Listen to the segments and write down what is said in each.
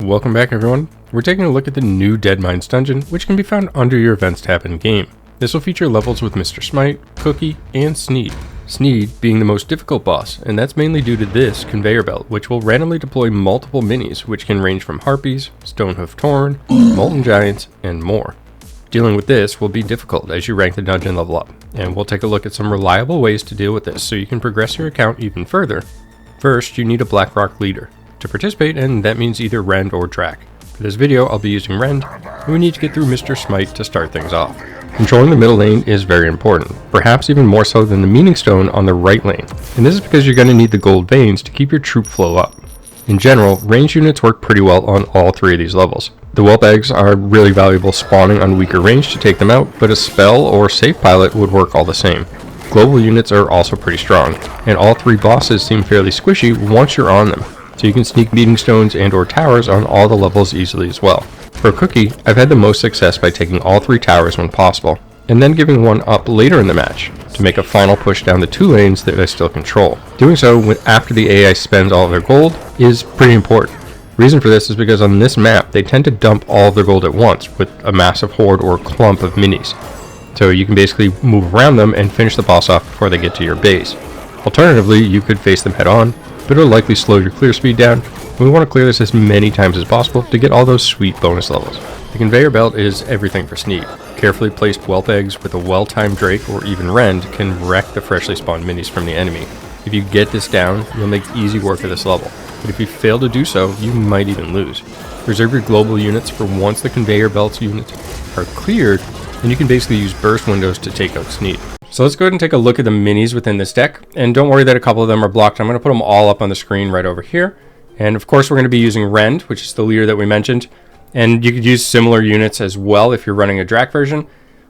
Welcome back everyone. We're taking a look at the new Deadmines dungeon, which can be found under your events tab in game. This will feature levels with Mr.Smite, Cookie, and Sneed. Sneed being the most difficult boss, and that's mainly due to this conveyor belt, which will randomly deploy multiple minis, which can range from harpies, Stonehoof Tauren, molten giants, and more. Dealing with this will be difficult as you rank the dungeon level up, and we'll take a look at some reliable ways to deal with this so you can progress your account even further. First, you need a Blackrock leader to participate, and that means either Rend or Drac. For this video, I'll be using Rend, and we need to get through Mr.Smite to start things off. Controlling the middle lane is very important, perhaps even more so than the Meaning Stone on the right lane, and this is because you're going to need the gold veins to keep your troop flow up. In general, ranged units work pretty well on all three of these levels. The whelp eggs are really valuable spawning on weaker range to take them out, but a spell or safe pilot would work all the same. Global units are also pretty strong, and all three bosses seem fairly squishy once you're on them, so you can sneak Meeting Stones and or towers on all the levels easily as well. For Cookie, I've had the most success by taking all three towers when possible, and then giving one up later in the match to make a final push down the two lanes that I still control. Doing so after the AI spends all of their gold is pretty important. Reason for this is because on this map, they tend to dump all of their gold at once with a massive horde or clump of minis. So you can basically move around them and finish the boss off before they get to your base. Alternatively, you could face them head on, but it'll likely slow your clear speed down, and we want to clear this as many times as possible to get all those sweet bonus levels. The conveyor belt is everything for Sneed. Carefully placed whelp eggs with a well-timed Drake or even Rend can wreck the freshly spawned minis from the enemy. If you get this down, you'll make easy work of this level, but if you fail to do so, you might even lose. Reserve your global units for once the conveyor belts units are cleared, and you can basically use burst windows to take out Sneed. So let's go ahead and take a look at the minis within this deck, and don't worry that a couple of them are blocked. I'm going to put them all up on the screen right over here, and of course we're going to be using Rend, which is the leader that we mentioned, and you could use similar units as well if you're running a Drac version.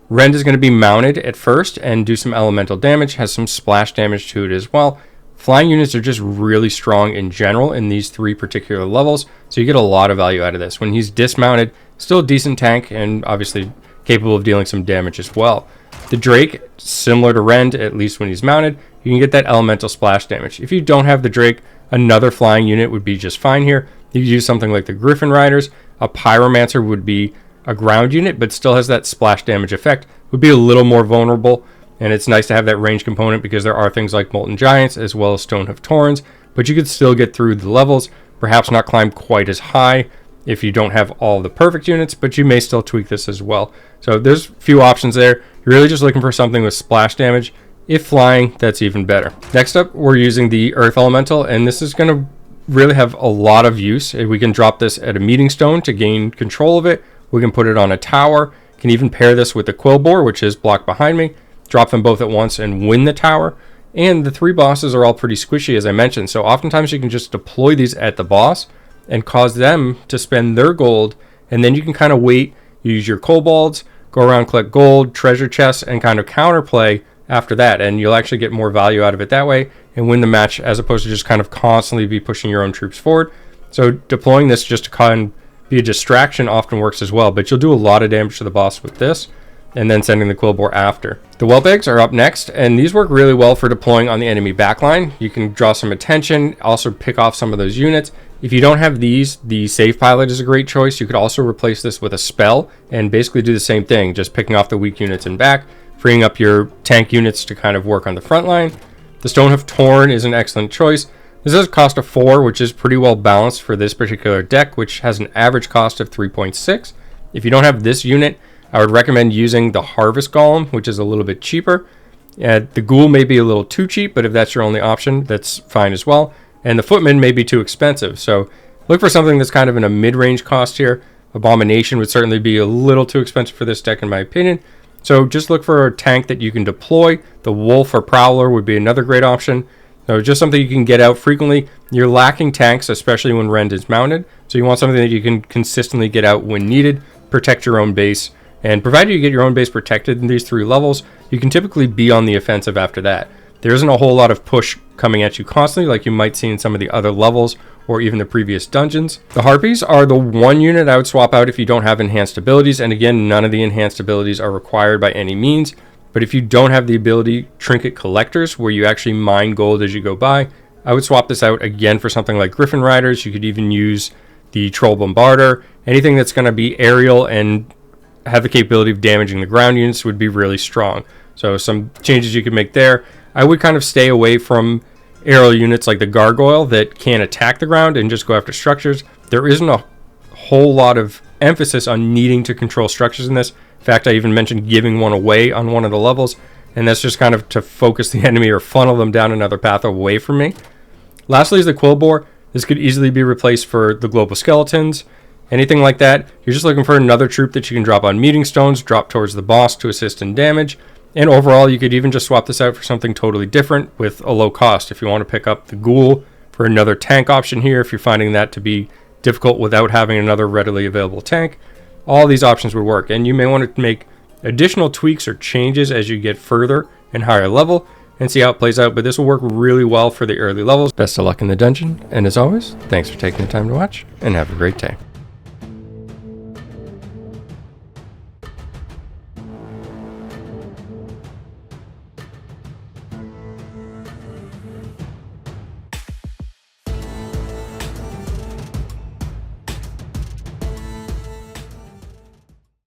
Rend is going to be mounted at first and do some elemental damage, has some splash damage to it as well. Flying units are just really strong in general in these three particular levels, so you get a lot of value out of this. When he's dismounted, still a decent tank and obviously capable of dealing some damage as well. The Drake, similar to Rend, at least when he's mounted, you can get that elemental splash damage. If you don't have the Drake, another flying unit would be just fine here. You could use something like the Griffin Riders. A Pyromancer would be a ground unit, but still has that splash damage effect, would be a little more vulnerable, and it's nice to have that range component because there are things like Molten Giants as well as Stonehoof Taurens, but you could still get through the levels, perhaps not climb quite as high if you don't have all the perfect units, but you may still tweak this as well. So there's a few options there. You're really just looking for something with splash damage. If flying, that's even better. Next up, we're using the Earth Elemental, and this is going to really have a lot of use. We can drop this at a Meeting Stone to gain control of it. We can put it on a tower. Can even pair this with the Quillbore, which is blocked behind me. Drop them both at once and win the tower. And the three bosses are all pretty squishy, as I mentioned. So oftentimes you can just deploy these at the boss and cause them to spend their gold. And then you can kind of wait, use your kobolds, go around, collect gold, treasure chests, and kind of counterplay after that. And you'll actually get more value out of it that way and win the match as opposed to just kind of constantly be pushing your own troops forward. So deploying this just to kind of be a distraction often works as well, but you'll do a lot of damage to the boss with this and then sending the Quillbore after. The whelp eggs are up next, and these work really well for deploying on the enemy backline. You can draw some attention, also pick off some of those units. If you don't have these, the safe pilot is a great choice. You could also replace this with a spell and basically do the same thing, just picking off the weak units and back, freeing up your tank units to kind of work on the front line. The Stonehoof Tauren is an excellent choice. This has a cost of 4, which is pretty well balanced for this particular deck, which has an average cost of 3.6. If you don't have this unit, I would recommend using the Harvest Golem, which is a little bit cheaper. The Ghoul may be a little too cheap, but if that's your only option, that's fine as well. And the Footman may be too expensive, so look for something that's kind of in a mid-range cost here. Abomination would certainly be a little too expensive for this deck in my opinion. So just look for a tank that you can deploy. The Wolf or Prowler would be another great option. So just something you can get out frequently. You're lacking tanks, especially when Rend is mounted. So you want something that you can consistently get out when needed, protect your own base. And provided you get your own base protected in these three levels, you can typically be on the offensive after that. There isn't a whole lot of push coming at you constantly like you might see in some of the other levels or even the previous dungeons. The Harpies are the one unit I would swap out if you don't have enhanced abilities, and again, none of the enhanced abilities are required by any means. But if you don't have the ability Trinket Collectors, where you actually mine gold as you go by, I would swap this out again for something like Griffin Riders. You could even use the Troll Bombarder, anything that's going to be aerial and have the capability of damaging the ground units would be really strong. So some changes you could make there. I would kind of stay away from aerial units like the Gargoyle that can't attack the ground and just go after structures. There isn't a whole lot of emphasis on needing to control structures in this. In fact, I even mentioned giving one away on one of the levels, and that's just kind of to focus the enemy or funnel them down another path away from me. Lastly is the Quillbore. This could easily be replaced for the Global Skeletons. Anything like that, you're just looking for another troop that you can drop on meeting stones, drop towards the boss to assist in damage. And overall, you could even just swap this out for something totally different with a low cost. If you want to pick up the Ghoul for another tank option here, if you're finding that to be difficult without having another readily available tank, all these options would work. And you may want to make additional tweaks or changes as you get further and higher level and see how it plays out. But this will work really well for the early levels. Best of luck in the dungeon. And as always, thanks for taking the time to watch and have a great day.